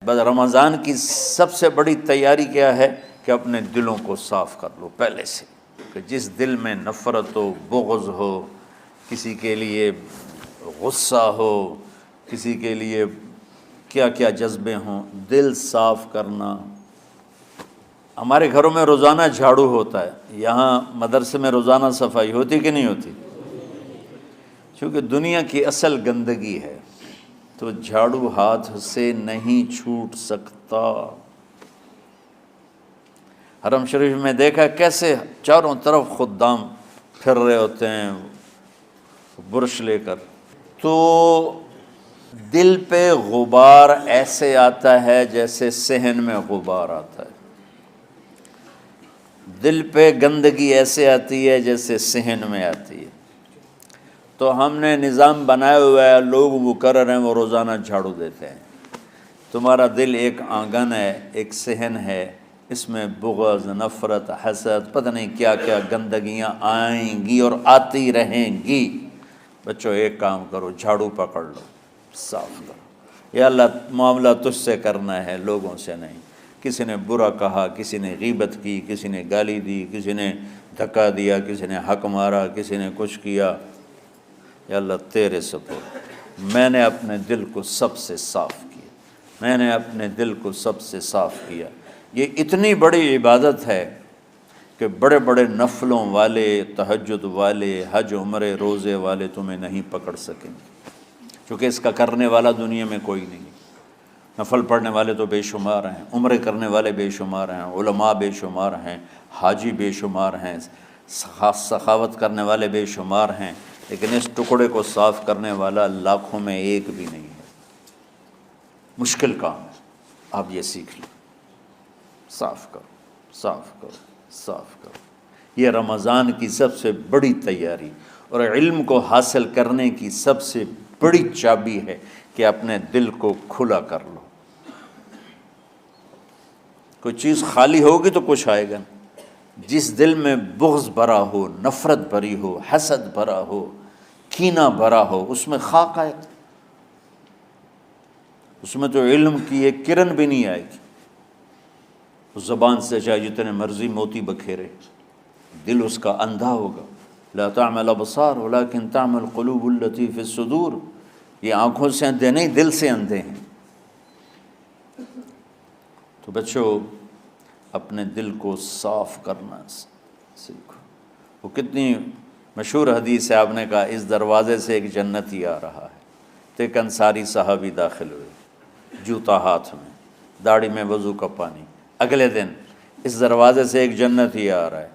بس رمضان کی سب سے بڑی تیاری کیا ہے کہ اپنے دلوں کو صاف کر لو پہلے سے، کہ جس دل میں نفرت ہو، بغض ہو، کسی کے لیے غصہ ہو، کسی کے لیے کیا کیا جذبے ہوں، دل صاف کرنا۔ ہمارے گھروں میں روزانہ جھاڑو ہوتا ہے، یہاں مدرسے میں روزانہ صفائی ہوتی کہ نہیں ہوتی؟ چونکہ دنیا کی اصل گندگی ہے تو جھاڑو ہاتھ سے نہیں چھوٹ سکتا۔ حرم شریف میں دیکھا کیسے چاروں طرف خدام پھر رہے ہوتے ہیں برش لے کر، تو دل پہ غبار ایسے آتا ہے جیسے صحن میں غبار آتا ہے، دل پہ گندگی ایسے آتی ہے جیسے صحن میں آتی ہے۔ تو ہم نے نظام بنایا ہوا ہے، لوگ وہ کر رہے ہیں، وہ روزانہ جھاڑو دیتے ہیں۔ تمہارا دل ایک آنگن ہے، ایک صحن ہے، اس میں بغض، نفرت، حسد، پتہ نہیں کیا کیا گندگیاں آئیں گی اور آتی رہیں گی۔ بچوں ایک کام کرو، جھاڑو پکڑ لو، صاف کرو۔ یا اللہ معاملہ تجھ سے کرنا ہے، لوگوں سے نہیں۔ کسی نے برا کہا، کسی نے غیبت کی، کسی نے گالی دی، کسی نے دھکا دیا، کسی نے حق مارا، کسی نے کچھ کیا، یا اللہ تیرے سپرد، میں نے اپنے دل کو سب سے صاف کیا، میں نے اپنے دل کو سب سے صاف کیا۔ یہ اتنی بڑی عبادت ہے کہ بڑے بڑے نفلوں والے، تہجد والے، حج عمرے روزے والے تمہیں نہیں پکڑ سکیں گے، کیونکہ اس کا کرنے والا دنیا میں کوئی نہیں۔ نفل پڑھنے والے تو بے شمار ہیں، عمرے کرنے والے بے شمار ہیں، علماء بے شمار ہیں، حاجی بے شمار ہیں، سخاوت کرنے والے بے شمار ہیں، لیکن اس ٹکڑے کو صاف کرنے والا لاکھوں میں ایک بھی نہیں ہے۔ مشکل کام ہے، آپ یہ سیکھ لیں، صاف کرو، صاف کرو، صاف کرو۔ یہ رمضان کی سب سے بڑی تیاری اور علم کو حاصل کرنے کی سب سے بڑی چابی ہے کہ اپنے دل کو کھلا کر لو۔ کوئی چیز خالی ہوگی تو کچھ آئے گا۔ جس دل میں بغض بھرا ہو، نفرت بھری ہو، حسد بھرا ہو، کینہ بھرا ہو، اس میں خاک آئے گا، اس میں تو علم کی ایک کرن بھی نہیں آئے گی۔ اس زبان سے چاہے جتنے مرضی موتی بکھیرے، دل اس کا اندھا ہوگا۔ لا تعمى الابصار ولكن تعمى القلوب التي في الصدور، یہ آنکھوں سے اندھے نہیں، دل سے اندھے ہیں۔ تو بچوں اپنے دل کو صاف کرنا سیکھو۔ وہ کتنی مشہور حدیث ہے، آپ نے کہا اس دروازے سے ایک جنتی آ رہا ہے، تو ایک انصاری صحابی داخل ہوئے، جوتا ہاتھ میں، داڑھی میں وضو کا پانی۔ اگلے دن اس دروازے سے ایک جنتی آ رہا ہے،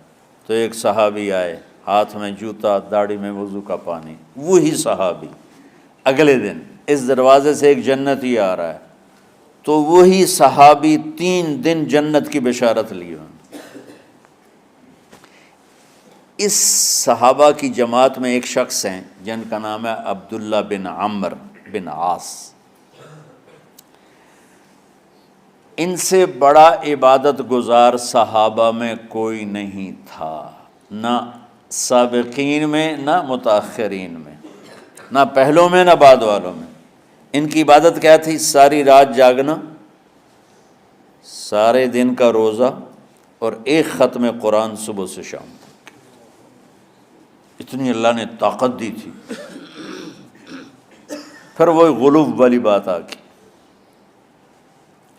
تو ایک صحابی آئے، ہاتھ میں جوتا، داڑھی میں وضو کا پانی۔ وہی صحابی اگلے دن اس دروازے سے ایک جنتی آ رہا ہے، تو وہی صحابی 3 دن جنت کی بشارت لی انہوں نے۔ اس صحابہ کی جماعت میں ایک شخص ہیں جن کا نام ہے عبداللہ بن عمرو بن عاص۔ ان سے بڑا عبادت گزار صحابہ میں کوئی نہیں تھا، نہ سابقین میں نہ متاخرین میں، نہ پہلوں میں نہ بعد والوں میں۔ ان کی عبادت کیا تھی؟ ساری رات جاگنا، سارے دن کا روزہ، اور ایک ختم قرآن صبح سے شام تک۔ اتنی اللہ نے طاقت دی تھی۔ پھر وہ غلو والی بات آ گئی،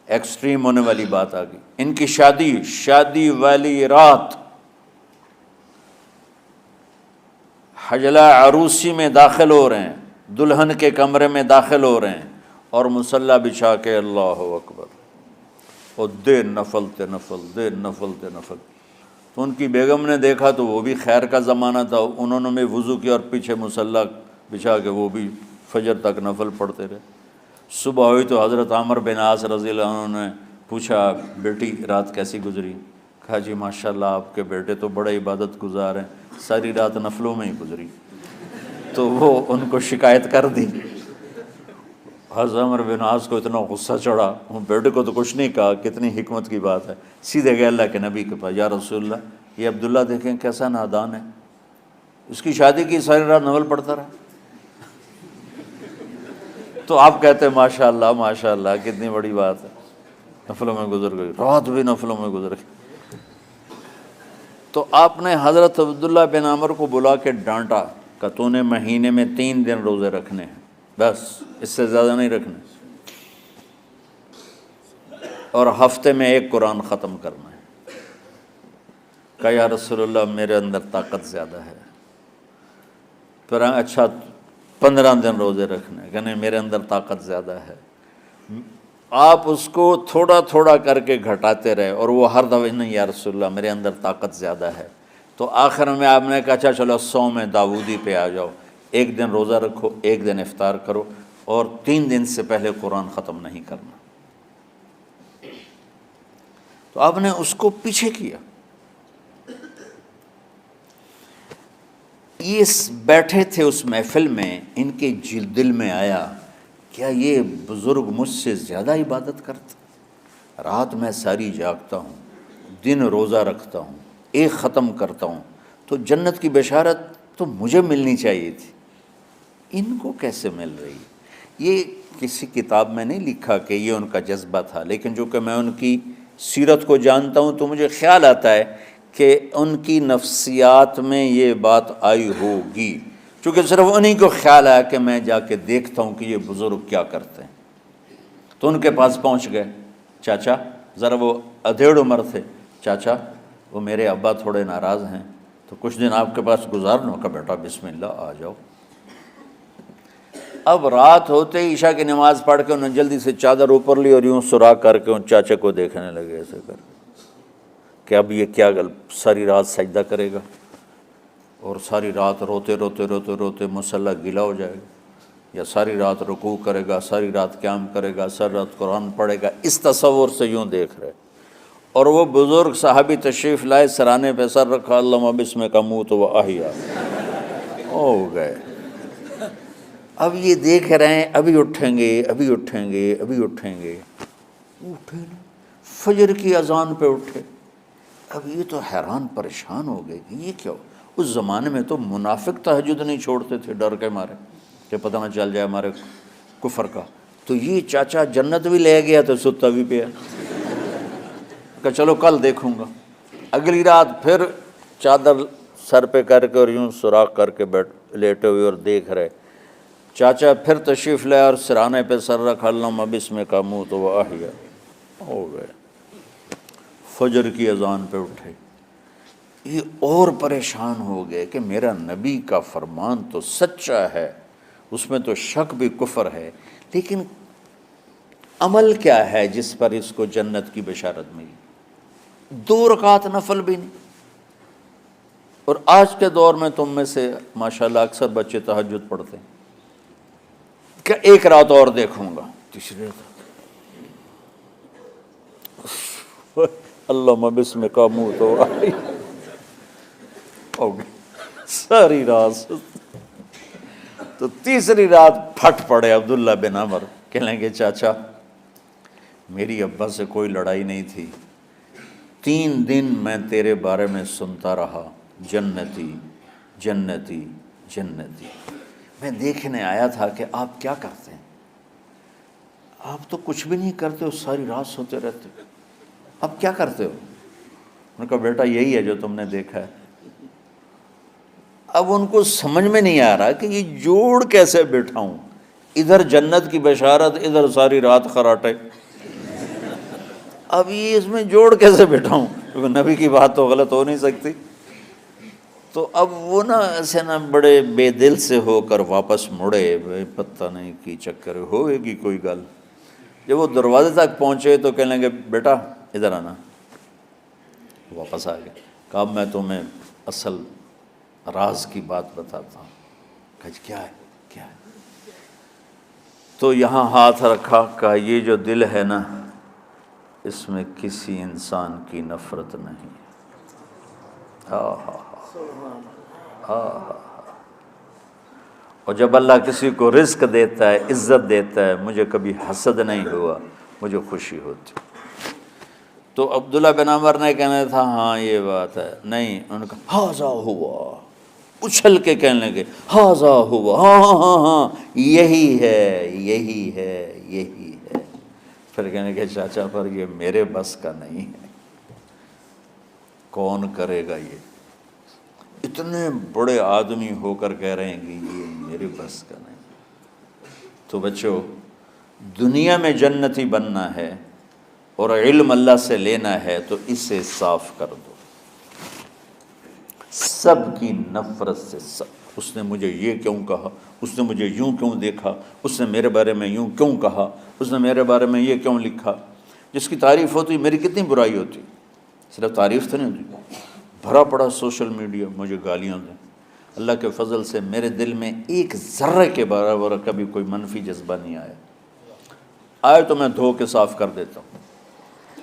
ایکسٹریم ہونے والی بات آ گئی۔ ان کی شادی والی رات حجلہ عروسی میں داخل ہو رہے ہیں، دلہن کے کمرے میں داخل ہو رہے ہیں، اور مصلی بچھا کے اللہ اکبر، اور دیر نفل تے نفل، دیر نفل تے نفل۔ تو ان کی بیگم نے دیکھا تو وہ بھی خیر کا زمانہ تھا، انہوں نے بھی وضو کیا اور پیچھے مصلی بچھا کے وہ بھی فجر تک نفل پڑھتے رہے۔ صبح ہوئی تو حضرت عمر بن عاص رضی اللہ عنہ نے پوچھا، بیٹی رات کیسی گزری؟ کہا جی ماشاءاللہ آپ کے بیٹے تو بڑے عبادت گزار ہیں، ساری رات نفلوں میں ہی گزری۔ تو وہ ان کو شکایت کر دی۔ حضرت عمر بن عاص کو اتنا غصہ چڑھا، وہ بیٹے کو تو کچھ نہیں کہا، کتنی حکمت کی بات ہے، سیدھے گئے اللہ کے نبی کے پاس، یا رسول اللہ یہ عبداللہ دیکھیں کیسا نادان ہے، اس کی شادی کی ساری رات نفل پڑھتا رہا۔ تو آپ کہتے ہیں ماشاء اللہ کتنی بڑی بات ہے، نفلوں میں گزر گئی، رات بھی نفلوں میں گزر گئی۔ تو آپ نے حضرت عبداللہ بن عمر کو بلا کے ڈانٹا کہ تو نے مہینے میں 3 دن روزے رکھنے ہیں، بس اس سے زیادہ نہیں رکھنے، اور ہفتے میں 1 قرآن ختم کرنا ہے۔ کہا یا رسول اللہ میرے اندر طاقت زیادہ ہے۔ پھر اچھا 15 دن روزے رکھنے، کہ نہیں میرے اندر طاقت زیادہ ہے۔ آپ اس کو تھوڑا تھوڑا کر کے گھٹاتے رہے، اور وہ ہر دفعہ نہیں یا رسول اللہ میرے اندر طاقت زیادہ ہے۔ تو آخر میں آپ نے کہا اچھا چلو صوم داؤدی پہ آ جاؤ، 1 دن روزہ رکھو، 1 دن افطار کرو، اور 3 دن سے پہلے قرآن ختم نہیں کرنا۔ تو آپ نے اس کو پیچھے کیا۔ یہ بیٹھے تھے اس محفل میں، ان کے دل میں آیا کیا یہ بزرگ مجھ سے زیادہ عبادت کرتا؟ رات میں ساری جاگتا ہوں، دن روزہ رکھتا ہوں، 1 ختم کرتا ہوں، تو جنت کی بشارت تو مجھے ملنی چاہیے تھی، ان کو کیسے مل رہی؟ یہ کسی کتاب میں نہیں لکھا کہ یہ ان کا جذبہ تھا، لیکن جو کہ میں ان کی سیرت کو جانتا ہوں تو مجھے خیال آتا ہے کہ ان کی نفسیات میں یہ بات آئی ہوگی، چونکہ صرف انہی کو خیال آیا کہ میں جا کے دیکھتا ہوں کہ یہ بزرگ کیا کرتے ہیں۔ تو ان کے پاس پہنچ گئے، چاچا ذرا، وہ ادھیڑ عمر تھے، چاچا وہ میرے ابا تھوڑے ناراض ہیں، تو کچھ دن آپ کے پاس گزارنا کا، بیٹا بسم اللہ آ جاؤ۔ اب رات ہوتے ہی عشاء کی نماز پڑھ کے انہوں نے جلدی سے چادر اوپر لی اور یوں سراغ کر کے ان چاچے کو دیکھنے لگے ایسے کر کہ اب یہ کیا ساری رات سجدہ کرے گا، اور ساری رات روتے روتے روتے روتے مصلی گیلا ہو جائے گا، یا ساری رات رکوع کرے گا، ساری رات قیام کرے گا، ساری رات قرآن پڑھے گا، اس تصور سے یوں دیکھ رہے۔ اور وہ بزرگ صحابی تشریف لائے، سرانے پہ سر رکھا، اللہم بسمک اموت و احیا، ہو گئے۔ اب یہ دیکھ رہے ہیں ابھی اٹھیں گے، ابھی اٹھیں گے، ابھی اٹھیں گے، اٹھے نا، فجر کی اذان پہ اٹھے۔ اب یہ تو حیران پریشان ہو گئے کہ یہ کیا ہو؟ اس زمانے میں تو منافق تہجد نہیں چھوڑتے تھے ڈر کے مارے کہ پتہ نہ چل جائے ہمارے کفر کا، تو یہ چاچا جنت بھی لے گیا تو ستا بھی پیا کہ چلو کل دیکھوں گا۔ اگلی رات پھر چادر سر پہ کر کے اور یوں سوراخ کر کے لیٹے ہوئے اور دیکھ رہے۔ چاچا پھر تشریف لائے اور سرانے پہ سر رکھا، اللہم بسمک اموت و احیا، ہو گئے۔ فجر کی اذان پہ اٹھے، یہ اور پریشان ہو گئے کہ میرا نبی کا فرمان تو سچا ہے، اس میں تو شک بھی کفر ہے، لیکن عمل کیا ہے جس پر اس کو جنت کی بشارت ملی؟ 2 رکعت نفل بھی نہیں۔ اور آج کے دور میں تم میں سے ماشاءاللہ اکثر بچے تہجد پڑھتے ہیں کہ 1 رات اور دیکھوں گا، تیسری رات اللہم بسمک اموت و احیا، ہو گئی ساری رات۔ تو تیسری رات پھٹ پڑے عبداللہ بن عمر، کہنے لگے چاچا میری ابا سے کوئی لڑائی نہیں تھی، 3 دن میں تیرے بارے میں سنتا رہا، جنتی جنتی جنتی۔ میں دیکھنے آیا تھا کہ آپ کیا کرتے ہیں، آپ تو کچھ بھی نہیں کرتے ہو، ساری رات سوتے رہتے ہو، اب کیا کرتے ہو؟ انہوں نے کہا بیٹا یہی ہے جو تم نے دیکھا ہے۔ اب ان کو سمجھ میں نہیں آ رہا کہ یہ جوڑ کیسے بٹھاؤں، ادھر جنت کی بشارت، ادھر ساری رات خراٹے، اب یہ اس میں جوڑ کیسے بٹھاؤں، کیونکہ نبی کی بات تو غلط ہو نہیں سکتی۔ تو اب وہ نا ایسے نا بڑے بے دل سے ہو کر واپس مڑے، پتہ نہیں کی چکر ہوئے گی کوئی گل۔ جب وہ دروازے تک پہنچے تو کہنے لگے بیٹا ادھر آنا، واپس آ گئے۔ کہا میں تمہیں اصل راز کی بات بتاتا ہوں۔ کہا کیا ہے کیا ہے؟ تو یہاں ہاتھ رکھا، کہا یہ جو دل ہے نا اس میں کسی انسان کی نفرت نہیں۔ ہاں ہاں ہاں، اور جب اللہ کسی کو رزق دیتا ہے، عزت دیتا ہے، مجھے کبھی حسد نہیں ہوا، مجھے خوشی ہوتی۔ تو عبداللہ بن عمر نے کہنا تھا ہاں یہ بات ہے، نہیں، انہوں نے کہا ھذا ہوا، اچھل کے کہنے لگے ہاذا ہوا، ہاں ہاں ہاں ہاں یہی ہے یہی ہے یہی ہے۔ پھر کہنے کہ چاچا پر یہ میرے بس کا نہیں ہے، کون کرے گا یہ؟ اتنے بڑے آدمی ہو کر کہہ رہے ہیں کہ یہ میرے بس کا نہیں۔ تو بچوں، دنیا میں جنتی بننا ہے اور علم اللہ سے لینا ہے تو اسے صاف کر دو، سب کی نفرت سے۔ اس نے مجھے یہ کیوں کہا، اس نے مجھے یوں کیوں دیکھا، اس نے میرے بارے میں یوں کیوں کہا، اس نے میرے بارے میں یہ کیوں لکھا۔ جس کی تعریف ہوتی میری کتنی برائی ہوتی، صرف تعریف تو نہیں ہوتی، بھرا پڑا سوشل میڈیا مجھے گالیاں دیں۔ اللہ کے فضل سے میرے دل میں ایک ذرے کے برابر کبھی کوئی منفی جذبہ نہیں آیا، آئے تو میں دھو کے صاف کر دیتا ہوں۔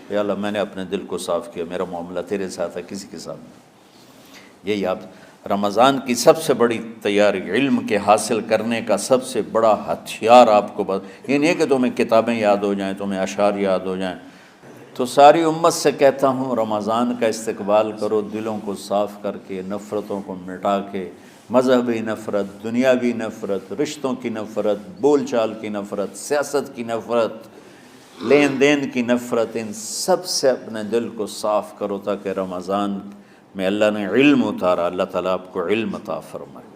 یا اللہ میں نے اپنے دل کو صاف کیا، میرا معاملہ تیرے ساتھ ہے، کسی کے ساتھ نہیں۔ یہی آپ رمضان کی سب سے بڑی تیاری، علم کے حاصل کرنے کا سب سے بڑا ہتھیار آپ کو یہ نہیں ہے کہ تمہیں کتابیں یاد ہو جائیں، تمہیں اشعار یاد ہو جائیں۔ تو ساری امت سے کہتا ہوں رمضان کا استقبال کرو دلوں کو صاف کر کے، نفرتوں کو مٹا کے، مذہبی نفرت، دنیاوی نفرت، رشتوں کی نفرت، بول چال کی نفرت، سیاست کی نفرت، لین دین کی نفرت، ان سب سے اپنے دل کو صاف کرو تاکہ رمضان میں اللہ نے علم اتارا، اللہ تعالیٰ آپ کو علم عطا فرمائے،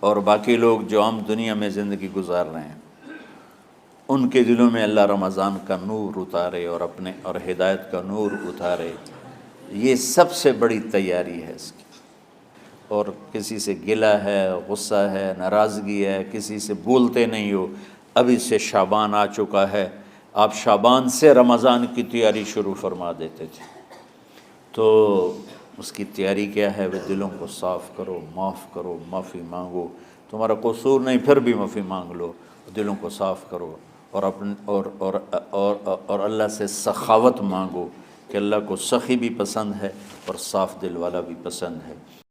اور باقی لوگ جو عام دنیا میں زندگی گزار رہے ہیں ان کے دلوں میں اللہ رمضان کا نور اتارے اور ہدایت کا نور اتارے۔ یہ سب سے بڑی تیاری ہے اس کی۔ اور کسی سے گلہ ہے، غصہ ہے، ناراضگی ہے، کسی سے بولتے نہیں ہو، ابھی سے شعبان آ چکا ہے، آپ شعبان سے رمضان کی تیاری شروع فرما دیتے تھے۔ تو اس کی تیاری کیا ہے؟ وہ دلوں کو صاف کرو، معاف کرو، معافی مانگو، تمہارا قصور نہیں پھر بھی معافی مانگ لو، دلوں کو صاف کرو، اور اللہ سے سخاوت مانگو کہ اللہ کو سخی بھی پسند ہے اور صاف دل والا بھی پسند ہے۔